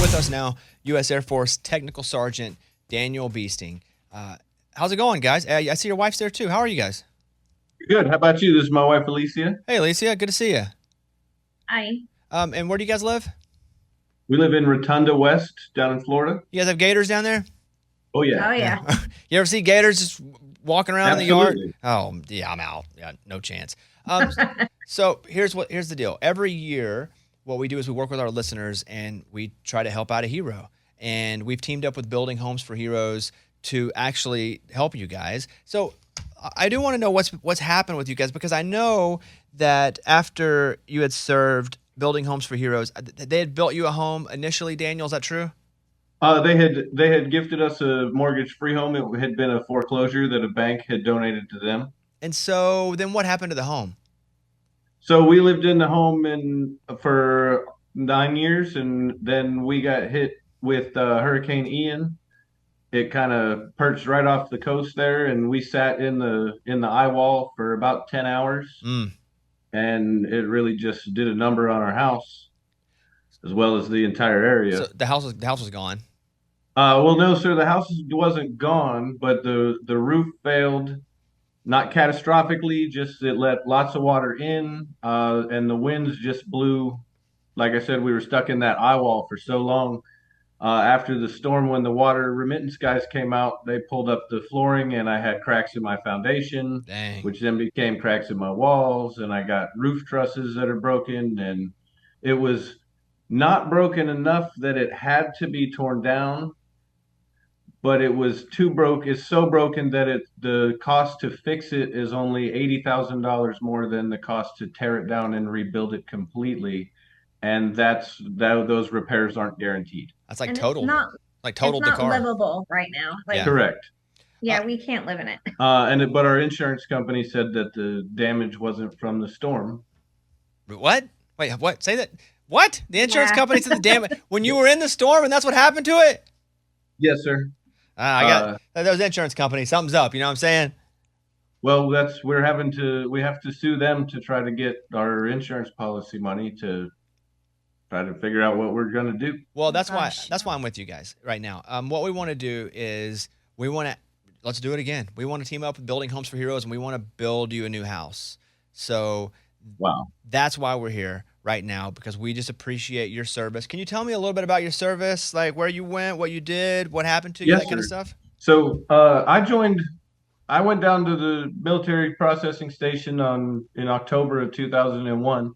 with us now, U.S. Air Force Technical Sergeant Daniel Beesting. How's it going, guys? I see your wife's there too. How are you guys? Good. How about you? This is my wife, Alicia. Hey, Alicia, good to see you. Hi. And where do you guys live? We live in Rotunda West down in Florida. You guys have gators down there? Oh, Oh yeah. yeah. You ever see gators just walking around in the yard? Absolutely. Oh, yeah, I'm out. Yeah, no chance. So here's the deal. Every year, what we do is we work with our listeners and we try to help out a hero. And we've teamed up with Building Homes for Heroes to actually help you guys. So I do want to know what's happened with you guys, because I know that after you had served Building Homes for Heroes, they had built you a home initially. Daniel, is that true? They had gifted us a mortgage-free home. It had been a foreclosure that a bank had donated to them. And so then what happened to the home? So we lived in the home for 9 years, and then we got hit with Hurricane Ian. It kind of perched right off the coast there, and we sat in the eye wall for about 10 hours, Mm. and it really just did a number on our house as well as the entire area. So the house was gone. Well, no, sir, the house wasn't gone, but the roof failed, not catastrophically, just it let lots of water in, and the winds just blew. Like I said, we were stuck in that eye wall for so long. After the storm, when the water remittance guys came out, they pulled up the flooring, and I had cracks in my foundation, Dang. which then became cracks in my walls, and I got roof trusses that are broken, and it was not broken enough that it had to be torn down, but it was too broke. It's so broken that the cost to fix it is only $80,000 more than the cost to tear it down and rebuild it completely, and those repairs aren't guaranteed. That's like And it's totaled. not Like it's totaled the not car. livable right now. Like Yeah. Correct. Uh, yeah, we can't live in it. But our insurance company said that the damage wasn't from the storm. what? Wait, what? Say that. What? The insurance Yeah. company said the damn when you were in the storm and that's what happened to it? Yes, sir. I got those insurance companies. Something's up. You know what I'm saying? Well, we have to sue them to try to get our insurance policy money to try to figure out what we're going to do. Well, Oh that's why gosh. that's why I'm with you guys right now. What we want to do is let's do it again. We want to team up with Building Homes for Heroes and we want to build you a new house. So Wow. that's why we're here right now, because we just appreciate your service. Can you tell me a little bit about your service, like where you went, what you did, what happened to you, Yes, that kind of sir. stuff? So I went down to the military processing station in October of 2001,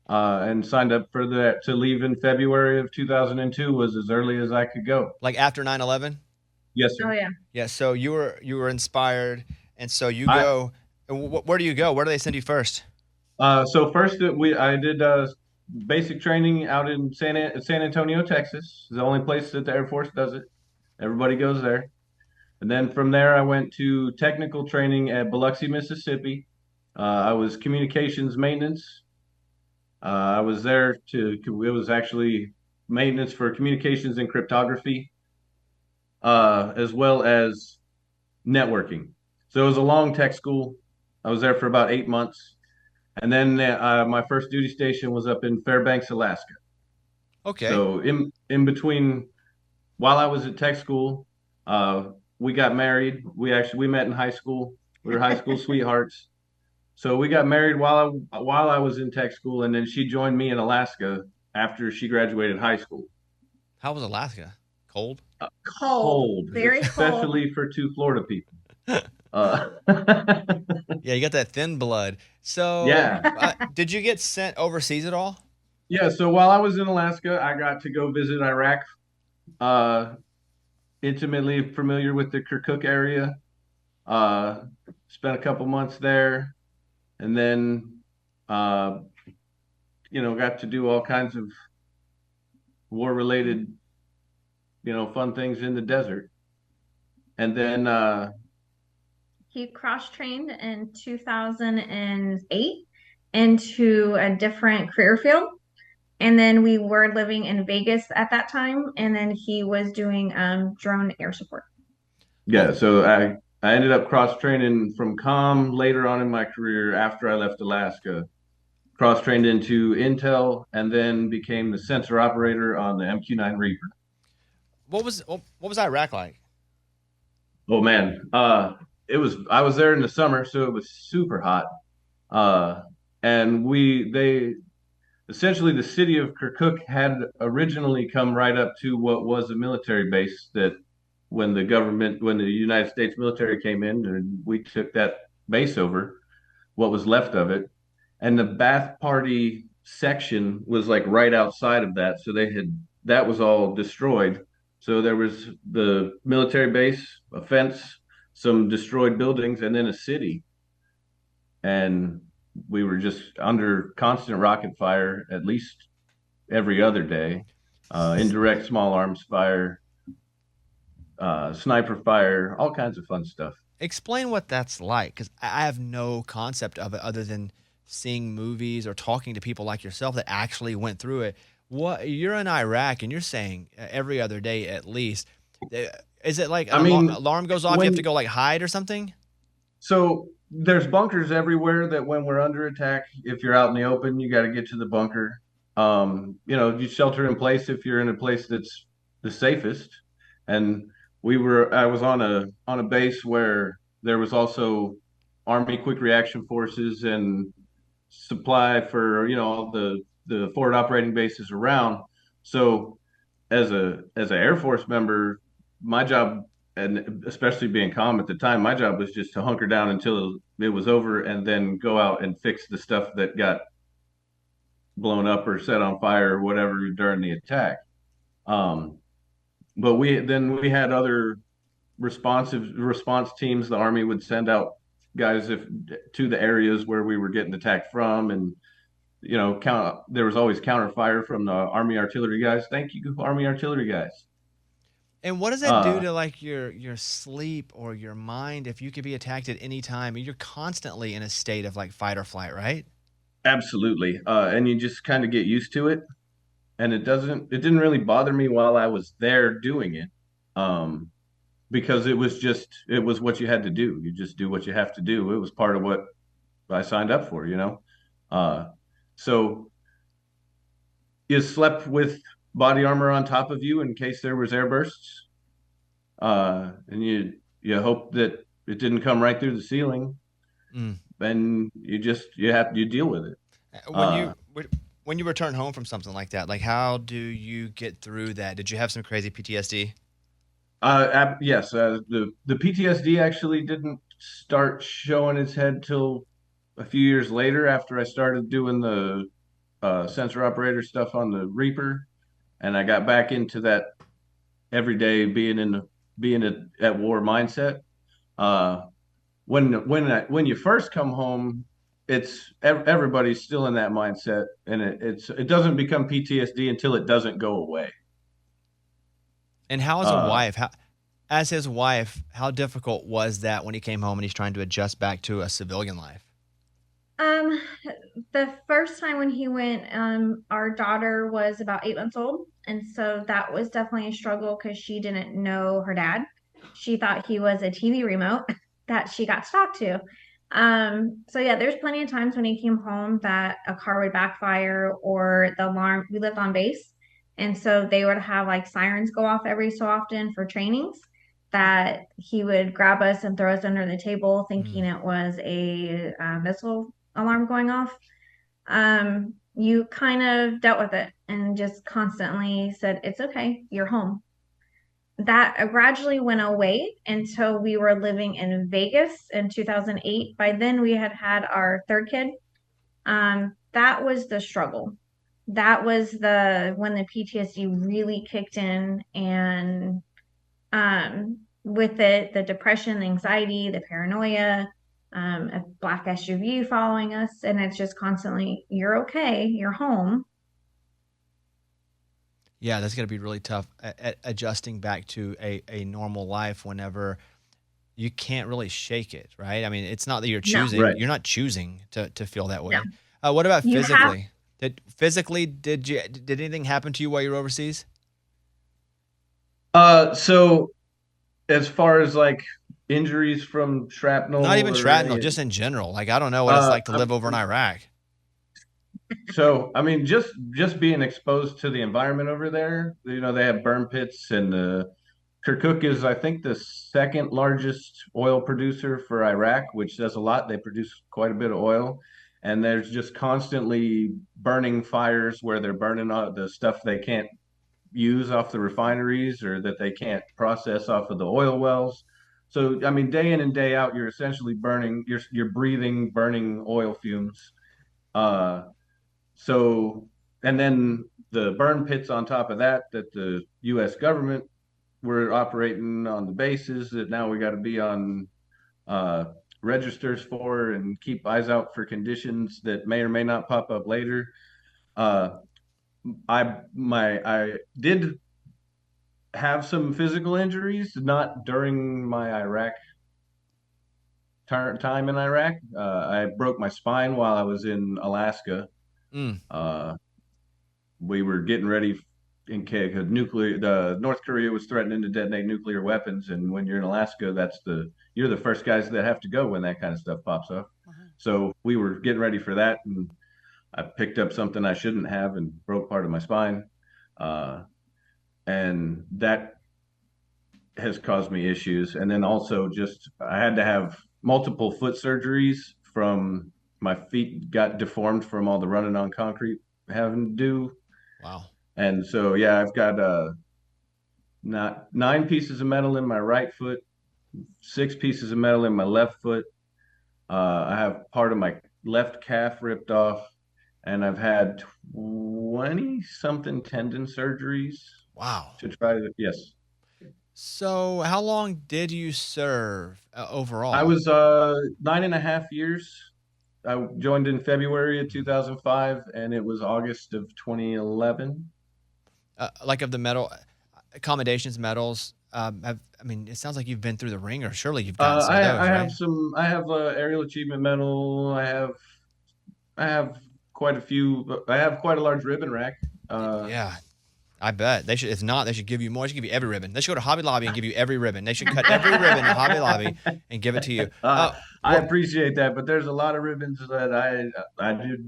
and signed up for that to leave in February of 2002 was as early as I could go. Like after 9/11? Yes, Oh sir. yeah. Yeah, so you were inspired, and so you I go. And where do you go? Where do they send you first? So first I did basic training out in San Antonio, Texas. It's the only place that the Air Force does it. Everybody goes there. And then from there, I went to technical training at Biloxi, Mississippi. I was communications maintenance. I was there it was actually maintenance for communications and cryptography, as well as networking. So it was a long tech school. I was there for about 8 months. And then my first duty station was up in Fairbanks, Alaska. Okay. So in between, while I was at tech school, uh, we got married. We met in high school. We were high school sweethearts. So we got married while I was in tech school, and then she joined me in Alaska after she graduated high school. How was Alaska? Cold? Cold. Cold, Very cold. especially for two Florida people. Uh, Yeah, you got that thin blood. So, yeah, did you get sent overseas at all? yeah. So while I was in Alaska, I got to go visit Iraq. Uh, Intimately familiar with the Kirkuk area. Uh, Spent a couple months there, and then uh, got to do all kinds of war-related, fun things in the desert. And then He cross-trained in 2008 into a different career field. And then we were living in Vegas at that time, and then he was doing drone air support. yeah, Well, so I ended up cross-training from comm later on in my career after I left Alaska. cross-trained into Intel, and then became the sensor operator on the MQ-9 Reaper. What was Iraq like? Oh man, I was there in the summer, so it was super hot. Uh, and they essentially the city of Kirkuk had originally come right up to what was a military base that when the United States military came in and we took that base over, what was left of it. And the Bath Party section was like right outside of that. So that was all destroyed. So there was the military base, a fence, some destroyed buildings, and then a city. And we were just under constant rocket fire at least every other day, indirect small arms fire, sniper fire, all kinds of fun stuff. Explain what that's like, because I have no concept of it other than seeing movies or talking to people like yourself that actually went through it. What you're in Iraq and you're saying every other day at least. Is it like I an mean, alarm goes off, you have to go like hide or something? so there's bunkers everywhere that when we're under attack, if you're out in the open, you got to get to the bunker. You shelter in place if you're in a place that's the safest. And I was on a base where there was also Army Quick Reaction Forces and supply for, all the forward operating bases around. So as a Air Force member, my job, and especially being calm at the time, my job was just to hunker down until it was over and then go out and fix the stuff that got blown up or set on fire or whatever during the attack. But we had other response teams. The Army would send out guys to the areas where we were getting attacked from, and there was always counter fire from the Army artillery guys. Thank you, Army artillery guys. And what does that do to like your sleep or your mind if you could be attacked at any time? You're constantly in a state of like fight or flight, right? Absolutely. And you just kind of get used to it. And it didn't really bother me while I was there doing it. Because it was what you had to do. You just do what you have to do. It was part of what I signed up for, So you slept with body armor on top of you in case there was air bursts. And you hope that it didn't come right through the ceiling. Mm. Then you deal with it. When you return home from something like that, like how do you get through that? Did you have some crazy PTSD? Yes. The PTSD actually didn't start showing its head till a few years later after I started doing the sensor operator stuff on the Reaper, and I got back into that every day being at war mindset. When you first come home, everybody's still in that mindset, and it doesn't become PTSD until it doesn't go away. And how as a wife, as his wife, how difficult was that when he came home and he's trying to adjust back to a civilian life? The first time when he went, our daughter was about 8 months old, and so that was definitely a struggle because she didn't know her dad. She thought he was a TV remote that she got stalked to. So yeah, there's plenty of times when he came home that a car would backfire or the alarm. We lived on base, and so they would have like sirens go off every so often for trainings. That he would grab us and throw us under the table, thinking it was a missile alarm going off. You kind of dealt with it and just constantly said, it's okay, you're home. That gradually went away until we were living in Vegas in 2008. By then, we had had our third kid. That was the struggle. That was when the PTSD really kicked in, and with it, the depression, the anxiety, the paranoia, a black SUV following us, and it's just constantly, you're okay, you're home. Yeah, that's going to be really tough adjusting back to a normal life whenever you can't really shake it, right? I mean, it's not that you're choosing. No, right. You're not choosing to feel that way. No. What about physically? Did anything happen to you while you were overseas? So as far as like injuries from shrapnel, Not even shrapnel, just in general. Like, I don't know what it's like to live over in Iraq. So, I mean, just being exposed to the environment over there, they have burn pits, and Kirkuk is, I think, the second largest oil producer for Iraq, which says a lot. They produce quite a bit of oil, and there's just constantly burning fires where they're burning all the stuff they can't use off the refineries or that they can't process off of the oil wells. So, I mean, day in and day out, you're essentially you're breathing burning oil fumes. Uh, so, and then the burn pits on top of that the U.S. government were operating on the bases that now we got to be on uh, registers for and keep eyes out for conditions that may or may not pop up later. Uh, I did have some physical injuries, not during my Iraq time in Iraq. I broke my spine while I was in Alaska. Mm. We were getting ready in case the North Korea was threatening to detonate nuclear weapons, and when you're in Alaska, you're the first guys that have to go when that kind of stuff pops up. So we were getting ready for that, and I picked up something I shouldn't have and broke part of my spine, and that has caused me issues. And then also just I had to have multiple foot surgeries from my feet got deformed from all the running on concrete having to do. Wow. And so yeah, I've got not 9 pieces of metal in my right foot, 6 pieces of metal in my left foot. I have part of my left calf ripped off, and I've had 20 something tendon surgeries Wow. to try to, yes. So, how long did you serve I overall? was 9.5 years. I joined in February of 2005, and it was August of 2011. Like of the medal accommodations, medals. I mean, it sounds like you've been through the ringer. Surely you've gotten some of I those, have right? some. I have a aerial achievement medal. I have quite a few. I have quite a large ribbon rack. Yeah, I bet they should. If not, they should give you more. They should give you every ribbon. They should go to Hobby Lobby and give you every ribbon. They should cut every ribbon in Hobby Lobby and give it to you. uh, I Well, appreciate that, but there's a lot of ribbons that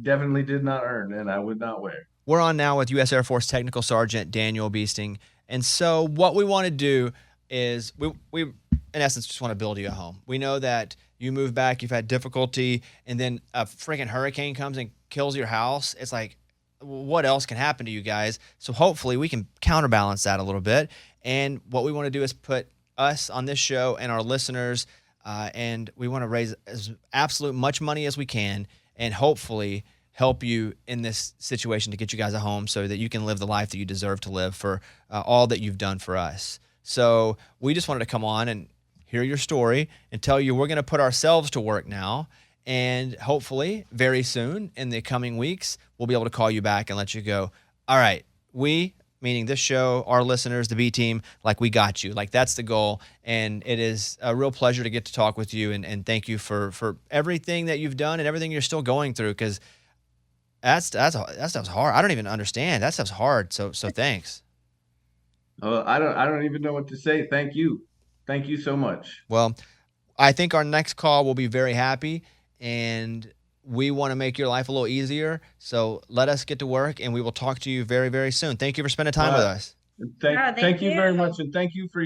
definitely did not earn, and I would not wear. we're on now with U.S. Air Force Technical Sergeant Daniel Beesting, and so what we want to do is we in essence just want to build you a home. We know that you move back, you've had difficulty, and then a freaking hurricane comes and kills your house. It's like, what else can happen to you guys? So hopefully we can counterbalance that a little bit. And what we want to do is put us on this show and our listeners, and we want to raise as absolute much money as we can, and hopefully help you in this situation to get you guys a home so that you can live the life that you deserve to live for all that you've done for us. So we just wanted to come on and hear your story and tell you we're going to put ourselves to work now. And hopefully, very soon in the coming weeks, we'll be able to call you back and let you go, all right, we, meaning this show, our listeners, the B team, like we got you. Like that's the goal. And it is a real pleasure to get to talk with you. And thank you for everything that you've done and everything you're still going through, because that stuff's hard. I don't even understand. That stuff's hard. So thanks. I don't even know what to say. Thank you so much. Well, I think our next call will be very happy, and we want to make your life a little easier. So let us get to work, and we will talk to you very, very soon. Thank you for spending time with Uh, us. thank you very much, and thank you for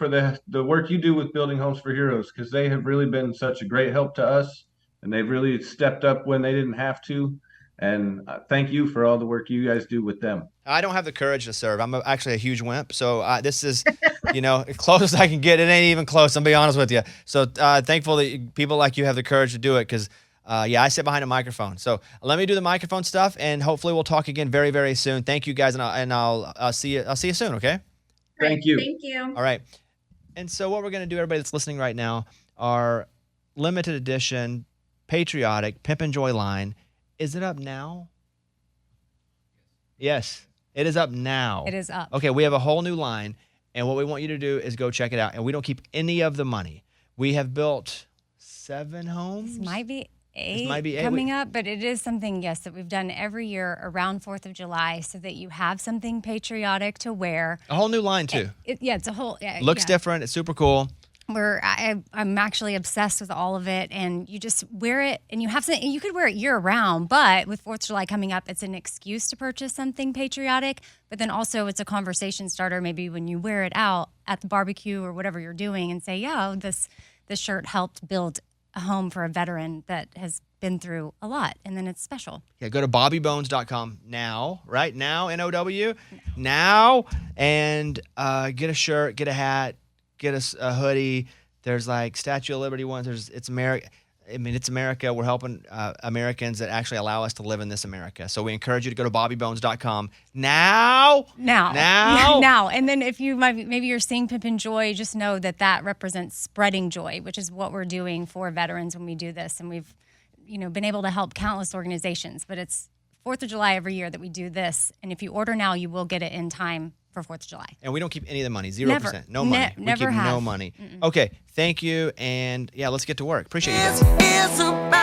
the work you do with Building Homes for Heroes, because they have really been such a great help to us, and they've really stepped up when they didn't have to. And thank you for all the work you guys do with them. I don't have the courage to serve. I'm actually a huge wimp. So this is, as close as I can get. It ain't even close. I'll be honest with you. So thankful that people like you have the courage to do it, because, I sit behind a microphone. So let me do the microphone stuff, and hopefully we'll talk again very, very soon. Thank you, guys, and I'll see you. I'll see you soon. Okay. Thank you. Thank you. All right. And so what we're going to do, everybody that's listening right now, our limited edition, patriotic Pimp and Joy line. Is it up now? Yes, it is up now. It is up. Okay, we have a whole new line, and what we want you to do is go check it out. And we don't keep any of the money. We have built 7 homes. This might be eight, might be 8. coming up, but it is something, yes, that we've done every year around 4th of July so that you have something patriotic to wear. A whole new line, too. It's a whole... Looks different. It's super cool. I'm actually obsessed with all of it, and you just wear it, and you have something. You could wear it year round, but with 4th of July coming up, it's an excuse to purchase something patriotic. But then also, it's a conversation starter. Maybe when you wear it out at the barbecue or whatever you're doing, and say, "Yeah, this shirt helped build a home for a veteran that has been through a lot," and then it's special. Yeah, go to bobbybones.com now, right now, NOW, now, and get a shirt, get a hat, get a hoodie. There's like Statue of Liberty ones. It's America. I mean, it's America. We're helping Americans that actually allow us to live in this America. So we encourage you to go to bobbybones.com now. And then if you maybe you're seeing Pimpin' Joy, just know that represents spreading joy, which is what we're doing for veterans when we do this. And we've been able to help countless organizations, but it's 4th of July every year that we do this. And if you order now, you will get it in time for 4th of July. And we don't keep any of the money, 0%. Never. No money. Never we keep have. no money. Okay, thank you. And yeah, let's get to work. Appreciate you guys.